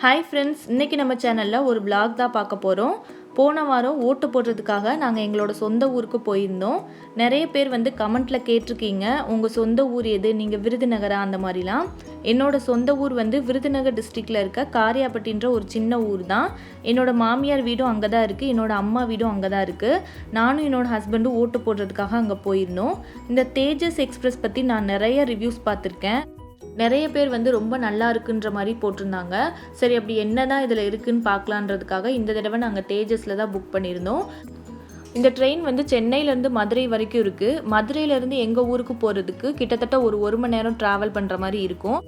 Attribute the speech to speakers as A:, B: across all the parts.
A: Hi friends, இன்றைக்கி நம்ம சேனலில் ஒரு vlog தான் பார்க்க போகிறோம். போன வாரம் ஓட்டு போடுறதுக்காக நாங்கள் எங்களோட சொந்த ஊருக்கு போயிருந்தோம். நிறைய பேர் வந்து கமெண்ட்டில் கேட்டிருக்கீங்க, உங்கள் சொந்த ஊர் எது, நீங்கள் விருதுநகரா அந்த மாதிரிலாம். என்னோடய சொந்த ஊர் வந்து விருதுநகர் டிஸ்ட்ரிக்டில் இருக்க காரியாபட்டின்ற ஒரு சின்ன ஊர் தான். என்னோடய மாமியார் வீடும் அங்கே தான் இருக்குது, என்னோடய அம்மா வீடும் அங்கே தான் இருக்குது. நானும் என்னோடய ஹஸ்பண்டும் ஓட்டு போடுறதுக்காக அங்கே போயிருந்தோம். இந்த தேஜஸ் எக்ஸ்பிரஸ் பற்றி நான் நிறைய ரிவ்யூஸ் பார்த்துருக்கேன். நிறைய பேர் வந்து ரொம்ப நல்லா இருக்குன்ற மாதிரி போட்டிருந்தாங்க. சரி, அப்படி என்ன தான் இதில் இருக்குதுன்னு பார்க்கலான்றதுக்காக இந்த தடவை நாங்கள் தேஜஸில் தான் புக் பண்ணியிருந்தோம். இந்த ட்ரெயின் வந்து சென்னையிலேருந்து மதுரை வரைக்கும் இருக்குது. மதுரையிலேருந்து எங்கள் ஊருக்கு போகிறதுக்கு கிட்டத்தட்ட ஒரு மணி நேரம் ட்ராவல் பண்ணுற மாதிரி இருக்கும்.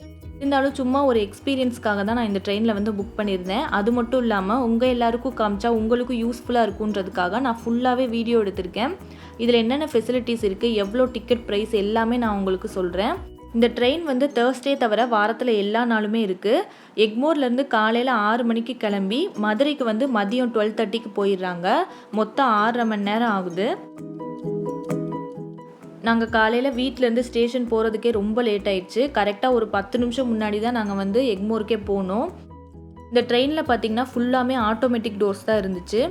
A: இருந்தாலும் சும்மா ஒரு எக்ஸ்பீரியன்ஸ்க்காக தான் நான் இந்த ட்ரெயினில் வந்து புக் பண்ணியிருந்தேன். அது மட்டும் இல்லாமல் உங்கள் எல்லாருக்கும் காமிச்சா உங்களுக்கும் யூஸ்ஃபுல்லாக இருக்குன்றதுக்காக நான் ஃபுல்லாகவே வீடியோ எடுத்திருக்கேன். இதில் என்னென்ன ஃபெசிலிட்டிஸ் இருக்குது, எவ்வளோ டிக்கெட் ப்ரைஸ் எல்லாமே நான் உங்களுக்கு சொல்கிறேன். இந்த ட்ரெயின் வந்து தேர்ஸ்டே தவிர வாரத்தில் எல்லா நாளுமே இருக்குது. எக்மோர்லேருந்து காலையில் 6 மணிக்கு கிளம்பி மதுரைக்கு வந்து மதியம் 12:30க்கு போயிடுறாங்க. மொத்தம் 6.5 மணி நேரம் ஆகுது. நாங்கள் காலையில் வீட்டிலேருந்து ஸ்டேஷன் போகிறதுக்கே ரொம்ப லேட் ஆயிடுச்சு. கரெக்டாக ஒரு 10 நிமிஷம் முன்னாடி தான் நாங்கள் வந்து எக்மோருக்கே போனோம். இந்த ட்ரெயினில் பார்த்திங்கன்னா ஃபுல்லாமே ஆட்டோமேட்டிக் டோர்ஸ் தான் இருந்துச்சு.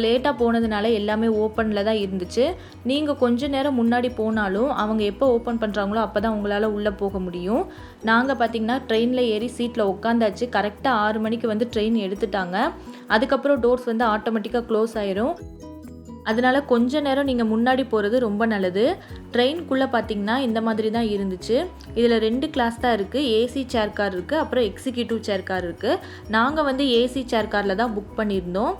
A: லேட்டாக போனதுனால எல்லாமே ஓப்பனில் தான் இருந்துச்சு. நீங்கள் கொஞ்ச நேரம் முன்னாடி போனாலும் அவங்க எப்போ ஓப்பன் பண்ணுறாங்களோ அப்போ தான் உங்களால் உள்ளே போக முடியும். நாங்கள் பார்த்திங்கன்னா ட்ரெயினில் ஏறி சீட்டில் உட்காந்தாச்சு. கரெக்டாக 6 மணிக்கு வந்து ட்ரெயின் எடுத்துட்டாங்க. அதுக்கப்புறம் டோர்ஸ் வந்து ஆட்டோமேட்டிக்காக க்ளோஸ் ஆயிரும். அதனால் கொஞ்ச நேரம் நீங்கள் முன்னாடி போகிறது ரொம்ப நல்லது. ட்ரெயின்குள்ளே பார்த்திங்கன்னா இந்த மாதிரி தான் இருந்துச்சு. இதில் 2 கிளாஸ் தான் இருக்குது. ஏசி சேர் கார் இருக்குது, அப்புறம் எக்ஸிக்யூட்டிவ் சேர் கார் இருக்குது. நாங்கள் வந்து ஏசி சேர் காரில் தான் புக் பண்ணியிருந்தோம்.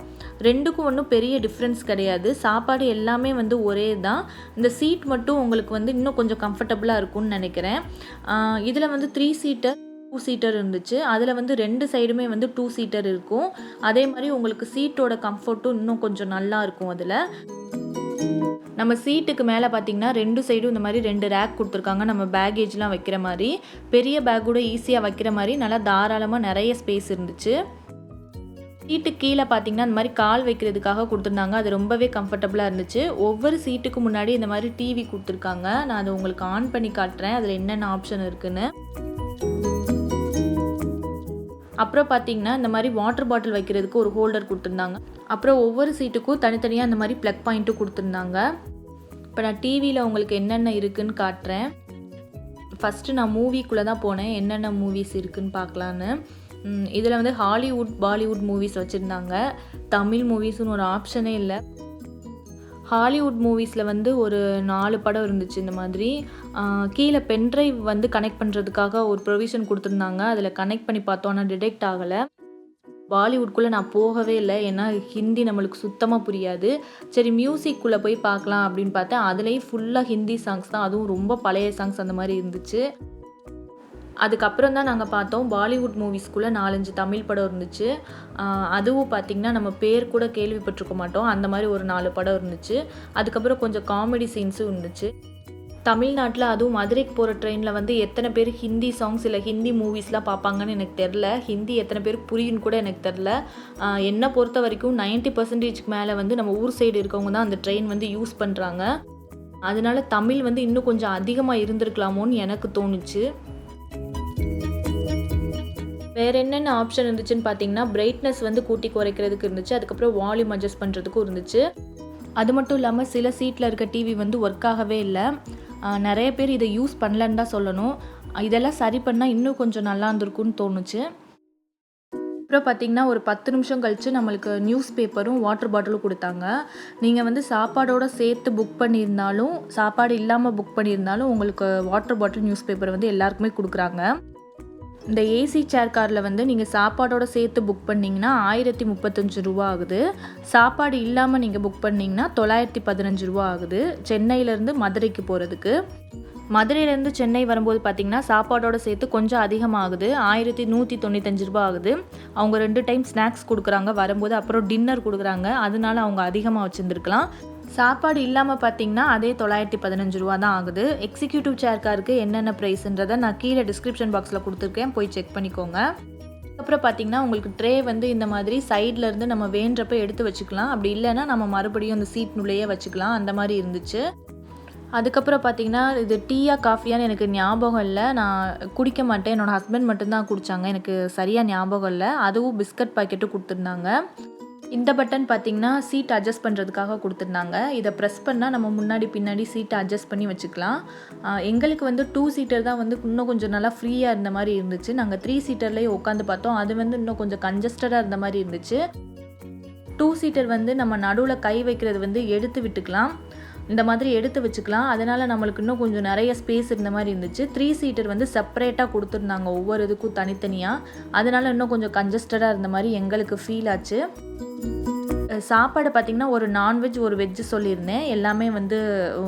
A: ரெண்டுக்கும் ஒன்றும் பெரிய டிஃப்ரென்ஸ் கிடையாது. சாப்பாடு எல்லாமே வந்து ஒரே தான். இந்த சீட் மட்டும் உங்களுக்கு வந்து இன்னும் கொஞ்சம் கம்ஃபர்டபுளாக இருக்கும்னு நினைக்கிறேன். இதில் வந்து 3 சீட்டர் 2 சீட்டர் இருந்துச்சு. அதில் வந்து 2 சைடுமே வந்து 2 சீட்டர் இருக்கும். அதே மாதிரி உங்களுக்கு சீட்டோட கம்ஃபர்ட்டும் இன்னும் கொஞ்சம் நல்லா இருக்கும். அதில் நம்ம சீட்டுக்கு மேலே பார்த்திங்கன்னா 2 சைடும் இந்த மாதிரி 2 ரேக் கொடுத்துருக்காங்க. நம்ம பேகேஜ்லாம் வைக்கிற மாதிரி, பெரிய பேக் கூட ஈஸியாக வைக்கிற மாதிரி நல்லா தாராளமாக நிறைய ஸ்பேஸ் இருந்துச்சு. சீட்டுக்கு கீழே பார்த்திங்கன்னா இந்த மாதிரி கால் வைக்கிறதுக்காக கொடுத்துருந்தாங்க. அது ரொம்பவே கம்ஃபர்டபுளாக இருந்துச்சு. ஒவ்வொரு சீட்டுக்கு முன்னாடி இந்த மாதிரி டிவி கொடுத்துருக்காங்க. நான் அதை உங்களுக்கு ஆன் பண்ணி காட்டுறேன், அதில் என்னென்ன ஆப்ஷன் இருக்குன்னு. அப்புறம் பார்த்திங்கன்னா இந்த மாதிரி வாட்டர் பாட்டில் வைக்கிறதுக்கு ஒரு ஹோல்டர் கொடுத்துருந்தாங்க. அப்புறம் ஒவ்வொரு சீட்டுக்கும் தனித்தனியாக இந்த மாதிரி ப்ளக் பாயிண்ட்டும் கொடுத்துருந்தாங்க. இப்போ நான் டிவியில் உங்களுக்கு என்னென்ன இருக்குதுன்னு காட்டுறேன். ஃபஸ்ட்டு நான் மூவிக்குள்ளே தான் போனேன், என்னென்ன மூவிஸ் இருக்குதுன்னு பார்க்கலான்னு. இதில் வந்து ஹாலிவுட் பாலிவுட் மூவிஸ் வச்சுருந்தாங்க. தமிழ் மூவிஸ்னு ஒரு ஆப்ஷனே இல்லை. ஹாலிவுட் மூவிஸில் வந்து ஒரு 4 படம் இருந்துச்சு. இந்த மாதிரி கீழே பென்ட்ரைவ் வந்து கனெக்ட் பண்ணுறதுக்காக ஒரு ப்ரொவிஷன் கொடுத்துருந்தாங்க. அதில் கனெக்ட் பண்ணி பார்த்தோம், ஆனால் டிடெக்ட் ஆகலை. பாலிவுட்குள்ளே நான் போகவே இல்லை, ஏன்னா ஹிந்தி நம்மளுக்கு சுத்தமாக புரியாது. சரி, மியூசிக்குள்ளே போய் பார்க்கலாம் அப்படின்னு பார்த்தேன். அதுலேயும் ஃபுல்லாக ஹிந்தி சாங்ஸ் தான், அதுவும் ரொம்ப பழைய சாங்ஸ் அந்த மாதிரி இருந்துச்சு. அதுக்கப்புறம் தான் நாங்கள் பார்த்தோம், பாலிவுட் மூவிஸ்குள்ளே 4-5 தமிழ் படம் இருந்துச்சு. அதுவும் பார்த்திங்கன்னா நம்ம பேர் கூட கேள்விப்பட்டிருக்க மாட்டோம், அந்த மாதிரி ஒரு 4 படம் இருந்துச்சு. அதுக்கப்புறம் கொஞ்சம் காமெடி சீன்ஸும் இருந்துச்சு. தமிழ்நாட்டில் அதுவும் மதுரைக்கு போகிற ட்ரெயினில் வந்து எத்தனை பேர் ஹிந்தி சாங்ஸ் இல்லை ஹிந்தி மூவிஸ்லாம் பார்ப்பாங்கன்னு எனக்கு தெரில. ஹிந்தி எத்தனை பேருக்கு புரியுன்னு கூட எனக்கு தெரில. என்னை பொறுத்த வரைக்கும் 90% மேலே வந்து நம்ம ஊர் சைடு இருக்கவங்க தான் அந்த ட்ரெயின் வந்து யூஸ் பண்ணுறாங்க. அதனால தமிழ் வந்து இன்னும் கொஞ்சம் அதிகமாக இருந்திருக்கலாமோன்னு எனக்கு தோணுச்சு. வேறு என்னென்ன ஆப்ஷன் இருந்துச்சுன்னு பார்த்தீங்கன்னா, பிரைட்னஸ் வந்து கூட்டி குறைக்கிறதுக்கு இருந்துச்சு. அதுக்கப்புறம் வால்யூம் அட்ஜஸ்ட் பண்ணுறதுக்கும் இருந்துச்சு. அது மட்டும் இல்லாமல் சில சீட்டில் இருக்க டிவி வந்து ஒர்க் ஆகவே இல்லை. நிறைய பேர் இதை யூஸ் பண்ணலன்னு தான் சொல்லணும். இதெல்லாம் சரி பண்ணால் இன்னும் கொஞ்சம் நல்லா இருந்திருக்குன்னு தோணுச்சு. அப்புறம் பார்த்திங்கன்னா ஒரு 10 நிமிஷம் கழித்து நம்மளுக்கு நியூஸ் பேப்பரும் வாட்டர் பாட்டிலும் கொடுத்தாங்க. நீங்கள் வந்து சாப்பாடோடு சேர்த்து புக் பண்ணியிருந்தாலும் சாப்பாடு இல்லாமல் புக் பண்ணியிருந்தாலும் உங்களுக்கு வாட்டர் பாட்டில் நியூஸ் பேப்பர் வந்து எல்லாருக்குமே கொடுக்குறாங்க. இந்த ஏசி சேர் காரில் வந்து நீங்கள் சாப்பாடோடு சேர்த்து புக் பண்ணிங்கன்னா 1035 ரூபா ஆகுது. சாப்பாடு இல்லாமல் நீங்கள் புக் பண்ணிங்கன்னா 915 ரூபா ஆகுது. சென்னையிலேருந்து மதுரைக்கு போகிறதுக்கு. மதுரையிலேருந்து சென்னை வரும்போது பார்த்திங்கன்னா சாப்பாடோடு சேர்த்து கொஞ்சம் அதிகமாகுது, 1195 ரூபா ஆகுது. அவங்க 2 டைம் ஸ்நாக்ஸ் கொடுக்குறாங்க வரும்போது, அப்புறம் டின்னர் கொடுக்குறாங்க. அதனால அவங்க அதிகமாக வச்சுருந்துருக்கலாம். சாப்பாடு இல்லாமல் பார்த்திங்கன்னா அதே 915 ரூபா தான் ஆகுது. எக்ஸிக்யூட்டிவ் சேர் காருக்கு என்னென்ன ப்ரைஸுன்றதை நான் கீழே டிஸ்கிரிப்ஷன் பாக்ஸில் கொடுத்துருக்கேன், போய் செக் பண்ணிக்கோங்க. அப்புறம் பார்த்திங்கன்னா உங்களுக்கு ட்ரே வந்து இந்த மாதிரி சைட்லேருந்து நம்ம வேண்டப்போ எடுத்து வச்சுக்கலாம். அப்படி இல்லைன்னா நம்ம மறுபடியும் அந்த சீட்னுள்ளேயே வச்சுக்கலாம், அந்த மாதிரி இருந்துச்சு. அதுக்கப்புறம் பார்த்தீங்கன்னா, இது டீயா, காஃபியான்னு எனக்கு ஞாபகம் இல்ல. நான் குடிக்க மாட்டேன். என்னோட ஹஸ்பண்ட் மட்டும் தான் குடிச்சாங்க. எனக்கு சரியா ஞாபகம் இல்ல. அதுவும் பிஸ்கட் பாக்கெட்டும் குடுத்துருந்தாங்க. இந்த பட்டன் பார்த்தீங்கன்னா, சீட் அட்ஜஸ்ட் பண்ணுறதுக்காக குடுத்துருந்தாங்க. இத ப்ரெஸ் பண்ணா நம்ம முன்னாடி, பின்னாடி சீட்ட அட்ஜஸ்ட் பண்ணி வச்சுக்கலாம். எங்களுக்கு வந்து 2 சீட்டர் தான் வந்து இன்னும் கொஞ்சம் நல்லா ஃப்ரீயா இருந்த மாரி இருந்துச்சு. நாங்க 3 சீட்டர்லயே உட்காந்து பார்த்தோம். அது வந்து இன்னும் கொஞ்சம் கன்ஜஸ்டடா இருந்த மாரி இருந்துச்சு. 2 சீட்டர் வந்து நம்ம நடுவுல கை வைக்கிறது வந்து எடுத்து விட்டுக்கலாம். இந்த மாதிரி எடுத்து வச்சுக்கலாம். அதனால நம்மளுக்கு இன்னும் கொஞ்சம் நெறைய ஸ்பேஸ் இருந்த மாரி இருந்துச்சு. 3 சீட்டர் வந்து செப்பரேட்டா குடுத்துருந்தாங்க ஒவ்வொரு இதுக்கும் தனித்தனியா. அதனால இன்னும் கொஞ்சம் கன்ஜஸ்டடா இருந்த மாரி எங்களுக்கு ஃபீல் ஆச்சு. சாப்பாடு பார்த்தீங்கன்னா, ஒரு நான்வெஜ், ஒரு வெஜ் சொல்லியிருந்தேன். எல்லாமே வந்து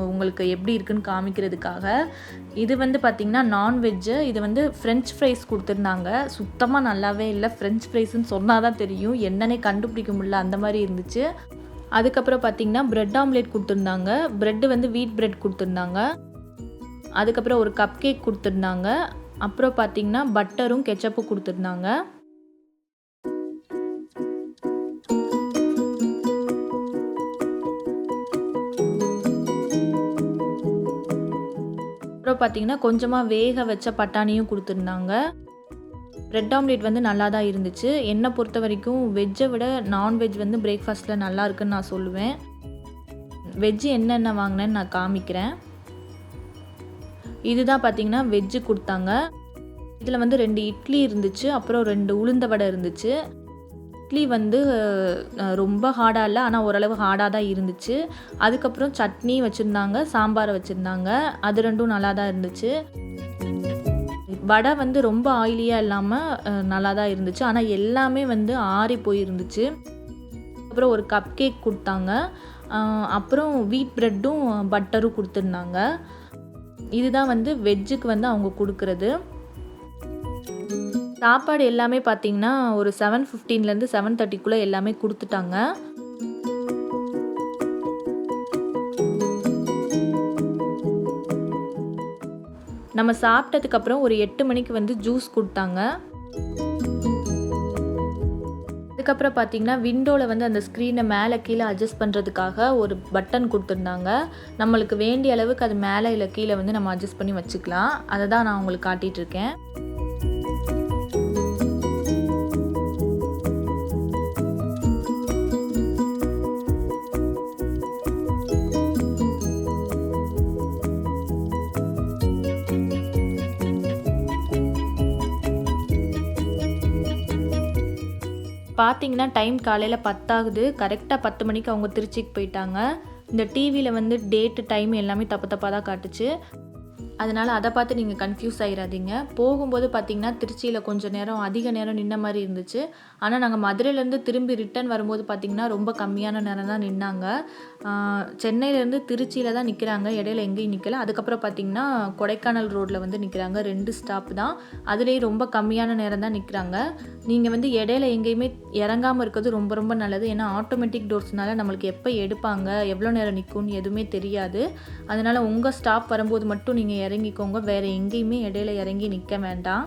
A: உங்களுக்கு எப்படி இருக்குன்னு காமிக்கிறதுக்காக. இது வந்து பார்த்தீங்கன்னா, நான்வெஜ்ஜு. இது வந்து ஃப்ரெஞ்ச் ஃப்ரைஸ் குடுத்துருந்தாங்க. சுத்தமா நல்லாவே இல்ல. ஃப்ரெஞ்ச் ஃப்ரைஸ்ன்னு சொன்னா தான் தெரியும். என்னன்னே கண்டுபிடிக்க முடியல. அந்த மாரி இருந்துச்சு. அதுக்கப்புறம் பார்த்தீங்கன்னா, பிரெட் ஆம்லெட் குடுத்துருந்தாங்க. பிரெட் வந்து வீட் பிரெட் குடுத்துருந்தாங்க. அதுக்கப்புறம் ஒரு கப் கேக் குடுத்துருந்தாங்க. அப்புறம் பார்த்தீங்கன்னா, பட்டரும் கெச்சப்பும் குடுத்துருந்தாங்க. அப்புறம் பார்த்தீங்கன்னா, கொஞ்சமா வேக வச்ச பட்டாணியும் குடுத்துருந்தாங்க. பிரெட் ஆம்லெட் வந்து நல்லா தான் இருந்துச்சு. என்ன பொறுத்தவரைக்கும் வெஜ்ஜை விட நான்வெஜ் வந்து பிரேக்ஃபாஸ்ட்டில் நல்லா இருக்குன்னு நான் சொல்லுவேன். வெஜ்ஜு என்னென்ன வாங்கினேன்னு நான் காமிக்கிறேன். இதுதான் பார்த்தீங்கன்னா, வெஜ்ஜு குடுத்தாங்க. இதில் வந்து 2 இட்லி இருந்துச்சு. அப்புறம் 2 உளுந்த வடை இருந்துச்சு. இட்லி வந்து ரொம்ப ஹார்டா இல்ல. ஆனா ஓரளவு ஹார்டா தான் இருந்துச்சு. அதுக்கப்புறம் சட்னி வச்சுருந்தாங்க. சாம்பார் வச்சுருந்தாங்க. அது 2ம் நல்லா தான் இருந்துச்சு. வடை வந்து ரொம்ப ஆயிலியா இல்லாம நல்லா தான் இருந்துச்சு. ஆனா எல்லாமே வந்து ஆறி போயிருந்துச்சு. அப்புறம் ஒரு கப் கேக் குடுத்தாங்க. அப்புறம் வீட் பிரெட்டும் பட்டரும் குடுத்துருந்தாங்க. இதுதான் வந்து வெஜ்ஜுக்கு வந்து அவங்க குடுக்குறது. சாப்பாடு எல்லாமே பார்த்தீங்கன்னா, ஒரு 7:15லேருந்து 7:30க்குள்ள எல்லாமே குடுத்துட்டாங்க. நம்ம சாப்பிட்டதுக்கப்புறம் ஒரு 8 மணிக்கு வந்து ஜூஸ் குடுத்தாங்க. அதுக்கப்புறம் பார்த்தீங்கன்னா, விண்டோல வந்து அந்த ஸ்க்ரீனை மேலே கீழே அட்ஜஸ்ட் பண்ணுறதுக்காக ஒரு பட்டன் குடுத்துருந்தாங்க. நம்மளுக்கு வேண்டிய அளவுக்கு அது மேலே இல்ல கீழே வந்து நம்ம அட்ஜஸ்ட் பண்ணி வச்சுக்கலாம். அதை தான் நான் உங்களுக்கு காட்டிட்டு இருக்கேன். பார்த்தீங்கன்னா, டைம் காலையில 10 ஆகுது. கரெக்ட்டா 10 மணிக்கு அவங்க திருச்சிக்கு போயிட்டாங்க. இந்த டிவியில வந்து டேட்டு, டைம் எல்லாமே தப்பு தப்பா தான் காட்டுச்சு. அதனால் அதை பார்த்து நீங்கள் கன்ஃப்யூஸ் ஆகிடாதீங்க. போகும்போது பார்த்தீங்கன்னா, திருச்சியில் கொஞ்சம் நேரம் அதிக நேரம் நின்ன மாதிரி இருந்துச்சு. ஆனால் நாங்கள் மதுரையிலேருந்து திரும்பி ரிட்டர்ன் வரும்போது பார்த்தீங்கன்னா, ரொம்ப கம்மியான நேரம் தான் நின்னாங்க. சென்னையிலேருந்து திருச்சியில் தான் நிற்கிறாங்க. இடையில எங்கேயும் நிற்கல. அதுக்கப்புறம் பார்த்தீங்கன்னா, கொடைக்கானல் ரோட்டில் வந்து நிற்கிறாங்க. 2 ஸ்டாப் தான். அதுலேயும் ரொம்ப கம்மியான நேரம் தான் நிற்கிறாங்க. நீங்கள் வந்து இடையில எங்கேயுமே இறங்காமல் இருக்கிறது ரொம்ப ரொம்ப நல்லது. ஏன்னா ஆட்டோமேட்டிக் டோர்ஸ்னால நம்மளுக்கு எப்போ எடுப்பாங்க, எவ்வளோ நேரம் நிற்கும்னு எதுவுமே தெரியாது. அதனால் உங்கள் ஸ்டாப் வரும்போது மட்டும் நீங்கள் இறங்கிக்கோங்க. வேறு எங்கேயுமே இடையில இறங்கி நிற்க வேண்டாம்.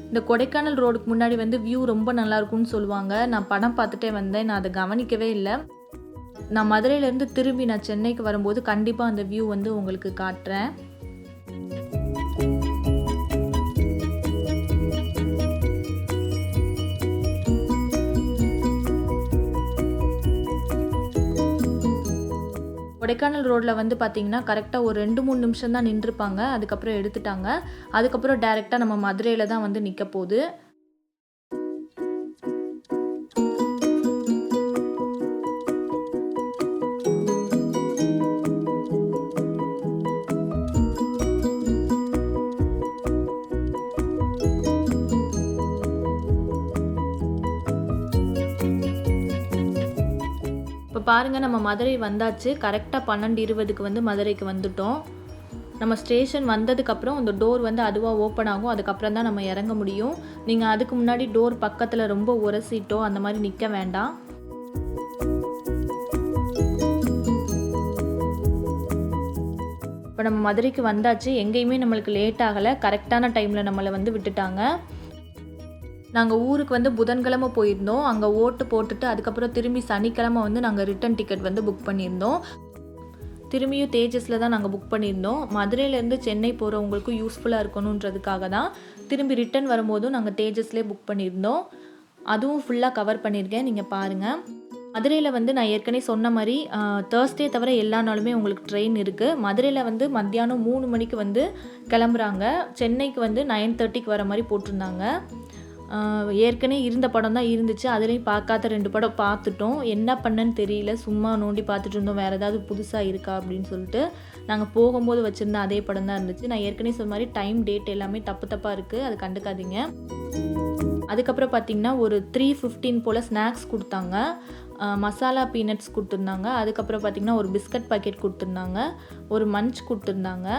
A: இந்த கொடைக்கானல் ரோடுக்கு முன்னாடி வந்து வியூ ரொம்ப நல்லாயிருக்கும்னு சொல்லுவாங்க. நான் படம் பார்த்துட்டே வந்தேன். நான் அதை கவனிக்கவே இல்லை. நான் மதுரையிலேருந்து திரும்பி நான் சென்னைக்கு வரும்போது கண்டிப்பாக அந்த வியூ வந்து உங்களுக்கு காட்டுறேன். கொடைக்கானல் ரோட்டில் வந்து பார்த்திங்கன்னா, கரெக்டாக ஒரு 2-3 நிமிஷம் தான் நின்றுருப்பாங்க. அதுக்கப்புறம் எடுத்துட்டாங்க. அதுக்கப்புறம் டைரெக்டாக நம்ம மதுரையில் தான் வந்து நிற்க போகுது. இப்போ பாருங்கள், நம்ம மதுரை வந்தாச்சு. கரெக்டாக 12:20க்கு வந்து மதுரைக்கு வந்துட்டோம். நம்ம ஸ்டேஷன் வந்ததுக்கப்புறம் அந்த டோர் வந்து அதுவாக ஓப்பன் ஆகும். அதுக்கப்புறம் தான் நம்ம இறங்க முடியும். நீங்கள் அதுக்கு முன்னாடி டோர் பக்கத்தில் ரொம்ப உரசிட்டோ அந்த மாதிரி நிற்க வேண்டாம். இப்போ நம்ம மதுரைக்கு வந்தாச்சு. எங்கேயுமே நம்மளுக்கு லேட் ஆகலை. கரெக்டான டைமில் நம்மளை வந்து விட்டுட்டாங்க. நாங்கள் ஊருக்கு வந்து புதன்கிழமை போயிருந்தோம். அங்கே ஓட்டு போட்டுட்டு அதுக்கப்புறம் திரும்பி சனிக்கிழமை வந்து நாங்கள் ரிட்டன் டிக்கெட் வந்து புக் பண்ணியிருந்தோம். திரும்பியும் தேஜஸில் தான் நாங்கள் புக் பண்ணியிருந்தோம். மதுரையிலேருந்து சென்னை போகிறவங்களுக்கும் யூஸ்ஃபுல்லாக இருக்கணுன்றதுக்காக தான் திரும்பி ரிட்டன் வரும்போதும் நாங்கள் தேஜஸ்லேயே புக் பண்ணியிருந்தோம். அதுவும் ஃபுல்லாக கவர் பண்ணியிருக்கேன், நீங்கள் பாருங்கள். மதுரையில் வந்து நான் ஏற்கனவே சொன்ன மாதிரி தேர்ஸ்டே தவிர எல்லா நாளுமே உங்களுக்கு ட்ரெயின் இருக்குது. மதுரையில் வந்து மத்தியானம் 3 மணிக்கு வந்து கிளம்புறாங்க. சென்னைக்கு வந்து 9:30க்கு வர மாதிரி போட்டிருந்தாங்க. ஏற்கனவே இருந்த படம் தான் இருந்துச்சு. அதுலேயும் பார்க்காத 2 படம் பார்த்துட்டோம். என்ன பண்ணன்னு தெரியல, சும்மா நோண்டி பார்த்துட்டு இருந்தோம், வேறு ஏதாவது புதுசாக இருக்கா அப்படின்னு சொல்லிட்டு. நாங்கள் போகும்போது வச்சுருந்த அதே படம் தான் இருந்துச்சு. நான் ஏற்கனவே சொன்ன மாதிரி டைம் டேட் எல்லாமே தப்பாக இருக்குது, அது கண்டுக்காதீங்க. அதுக்கப்புறம் பார்த்திங்கன்னா ஒரு 3:15 போல் ஸ்நாக்ஸ் கொடுத்தாங்க. மசாலா பீனட்ஸ் கொடுத்துருந்தாங்க. அதுக்கப்புறம் பார்த்திங்கன்னா ஒரு பிஸ்கட் பாக்கெட் கொடுத்துருந்தாங்க, ஒரு மஞ்ச் கொடுத்துருந்தாங்க.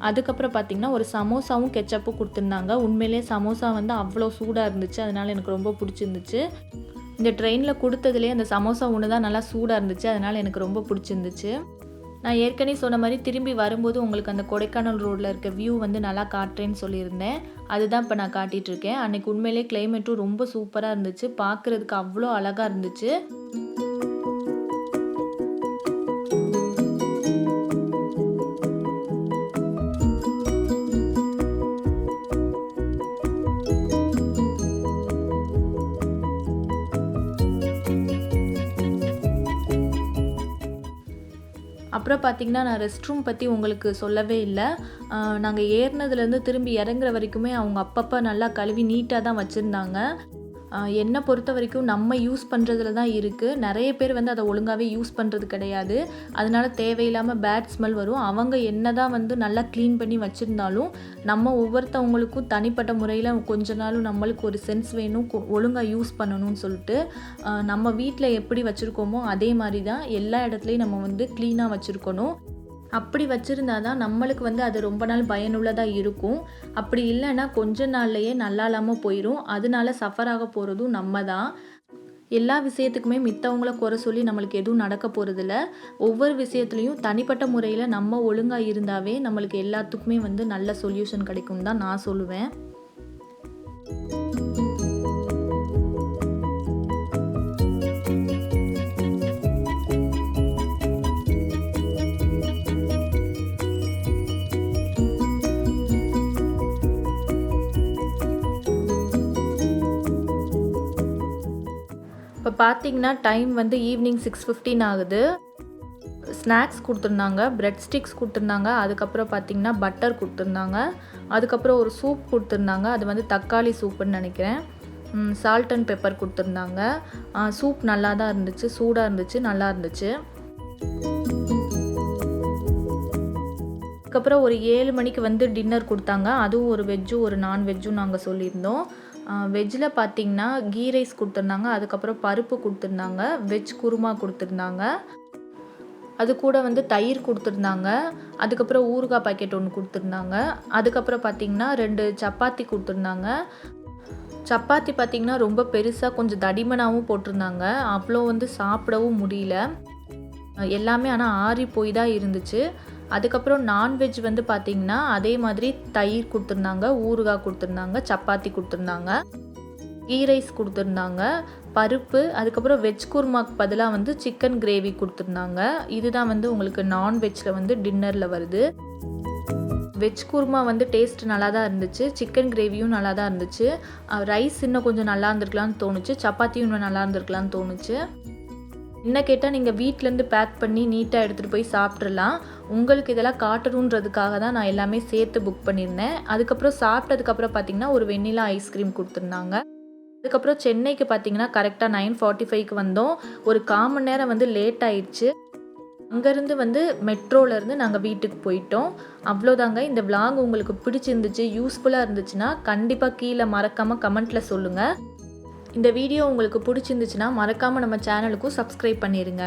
A: அதுக்கப்புறம் பார்த்திங்கன்னா ஒரு சமோசாவும் கெச்சப்பும் கொடுத்துருந்தாங்க. உண்மையிலே சமோசா வந்து அவ்வளோ சூடாக இருந்துச்சு, அதனால் எனக்கு ரொம்ப பிடிச்சிருந்துச்சு. இந்த ட்ரெயினில் கொடுத்ததுலேயே அந்த சமோசா ஒன்று தான் நல்லா சூடாக இருந்துச்சு, அதனால் எனக்கு ரொம்ப பிடிச்சிருந்துச்சு. நான் ஏற்கனவே சொன்ன மாதிரி திரும்பி வரும்போது உங்களுக்கு அந்த கொடைக்கானல் ரோடில் இருக்க வியூ வந்து நல்லா காட்டுறேன்னு சொல்லியிருந்தேன். அதுதான் இப்போ நான் காட்டிகிட்ருக்கேன். அன்றைக்கி உண்மையிலே கிளைமேட்டும் ரொம்ப சூப்பராக இருந்துச்சு, பார்க்குறதுக்கு அவ்வளோ அழகாக இருந்துச்சு. அப்புறம் பார்த்திங்கன்னா நான் ரெஸ்ட் ரூம் பற்றி உங்களுக்கு சொல்லவே இல்லை. நாங்கள் ஏறினதுலேருந்து திரும்பி இறங்குற வரைக்குமே அவங்க அப்பப்போ நல்லா கழுவி நீட்டாக தான் வச்சுருந்தாங்க. என்னை பொறுத்த வரைக்கும் நம்ம யூஸ் பண்ணுறதுல தான் இருக்குது. நிறைய பேர் வந்து அதை ஒழுங்காகவே யூஸ் பண்ணுறது கிடையாது. அதனால தேவையில்லாமல் பேட் ஸ்மெல் வரும். அவங்க என்ன தான் வந்து நல்லா க்ளீன் பண்ணி வச்சுருந்தாலும் நம்ம ஒவ்வொருத்தவங்களுக்கும் தனிப்பட்ட முறையில் கொஞ்ச நாளும் நம்மளுக்கு ஒரு சென்ஸ் வேணும், ஒழுங்காக யூஸ் பண்ணணும்னு சொல்லிட்டு நம்ம வீட்டில் எப்படி வச்சுருக்கோமோ அதே மாதிரி தான் எல்லா இடத்துலையும் நம்ம வந்து க்ளீனாக வச்சுருக்கணும். அப்படி வச்சுருந்தா தான் நம்மளுக்கு வந்து அது ரொம்ப நாள் பயனுள்ளதாக இருக்கும். அப்படி இல்லைன்னா கொஞ்ச நாள்லையே நல்லா இல்லாமல் போயிடும். அதனால சஃபர் ஆக போகிறதும் நம்ம தான். எல்லா விஷயத்துக்குமே மித்தவங்கள குறை சொல்லி நம்மளுக்கு எதுவும் நடக்க போகிறதில்ல. ஒவ்வொரு விஷயத்துலையும் தனிப்பட்ட முறையில் நம்ம ஒழுங்காக இருந்தாவே நம்மளுக்கு எல்லாத்துக்குமே வந்து நல்ல சொல்யூஷன் கிடைக்கும் தான் நான் சொல்லுவேன். இப்போ பார்த்தீங்கன்னா டைம் வந்து ஈவினிங் 6:15 ஆகுது. ஸ்நாக்ஸ் கொடுத்துருந்தாங்க, பிரெட் ஸ்டிக்ஸ் கொடுத்துருந்தாங்க. அதுக்கப்புறம் பார்த்திங்கன்னா பட்டர் கொடுத்துருந்தாங்க. அதுக்கப்புறம் ஒரு சூப் கொடுத்துருந்தாங்க, அது வந்து தக்காளி சூப்புன்னு நினைக்கிறேன். சால்ட் அண்ட் பெப்பர் கொடுத்துருந்தாங்க. சூப் நல்லா தான் இருந்துச்சு, சூடாக இருந்துச்சு, நல்லா இருந்துச்சு. அதுக்கப்புறம் ஒரு 7 மணிக்கு வந்து டின்னர் கொடுத்தாங்க. அதுவும் ஒரு வெஜ்ஜும் ஒரு நான்வெஜ்ஜும் நாங்கள் சொல்லியிருந்தோம். வெஜ்ஜில் பார்த்திங்கன்னா கீ ரைஸ் கொடுத்துருந்தாங்க. அதுக்கப்புறம் பருப்பு கொடுத்துருந்தாங்க, வெஜ் குருமா கொடுத்துருந்தாங்க. அது கூட வந்து தயிர் கொடுத்துருந்தாங்க. அதுக்கப்புறம் ஊறுகாய் பாக்கெட் ஒன்று கொடுத்துருந்தாங்க. அதுக்கப்புறம் பார்த்திங்கன்னா 2 சப்பாத்தி கொடுத்துருந்தாங்க. சப்பாத்தி பார்த்திங்கன்னா ரொம்ப பெருசாக கொஞ்சம் தடிமனாகவும் போட்டிருந்தாங்க. அவ்வளோ வந்து சாப்பிடவும் முடியல எல்லாமே, ஆனால் ஆறி போய் தான் இருந்துச்சு. அதுக்கப்புறம் நான்வெஜ் வந்து பார்த்திங்கன்னா அதே மாதிரி தயிர் கொடுத்துருந்தாங்க, ஊறுகாய் கொடுத்துருந்தாங்க, சப்பாத்தி கொடுத்துருந்தாங்க, கீ ரைஸ் கொடுத்துருந்தாங்க, பருப்பு. அதுக்கப்புறம் வெஜ் குருமாக்கு பதிலாக வந்து சிக்கன் கிரேவி கொடுத்துருந்தாங்க. இதுதான் வந்து உங்களுக்கு நான்வெஜ்ஜில் வந்து டின்னரில் வருது. வெஜ் குருமா வந்து டேஸ்ட் நல்லா தான் இருந்துச்சு, சிக்கன் கிரேவியும் நல்லா தான் இருந்துச்சு. ரைஸ் இன்னும் கொஞ்சம் நல்லா இருந்திருக்கலான்னு தோணுச்சு, சப்பாத்தியும் இன்னும் நல்லா இருந்திருக்கலான்னு தோணுச்சு. என்ன கேட்டால் நீங்கள் வீட்டிலேருந்து பேக் பண்ணி நீட்டாக எடுத்துகிட்டு போய் சாப்பிட்றலாம். உங்களுக்கு இதெல்லாம் காட்டணுன்றதுக்காக தான் நான் எல்லாமே சேர்த்து புக் பண்ணியிருந்தேன். அதுக்கப்புறம் சாப்பிட்டதுக்கப்புறம் பார்த்திங்கன்னா ஒரு வெண்ணிலா ஐஸ்கிரீம் கொடுத்துருந்தாங்க. அதுக்கப்புறம் சென்னைக்கு பார்த்திங்கன்னா கரெக்டாக 9:45க்கு வந்தோம். ஒரு 1/4 மணி நேரம் வந்து லேட் ஆயிடுச்சு. அங்கேருந்து வந்து மெட்ரோலேருந்து நாங்கள் வீட்டுக்கு போயிட்டோம். அவ்வளோதாங்க. இந்த விலாக் உங்களுக்கு பிடிச்சிருந்துச்சு, யூஸ்ஃபுல்லாக இருந்துச்சுன்னா கண்டிப்பாக கீழே மறக்காமல் கமெண்ட்டில் சொல்லுங்கள். இந்த வீடியோ உங்களுக்கு பிடிச்சிருந்துச்சுன்னா மறக்காமல் நம்ம சேனலுக்கும் சப்ஸ்கிரைப் பண்ணிடுங்க.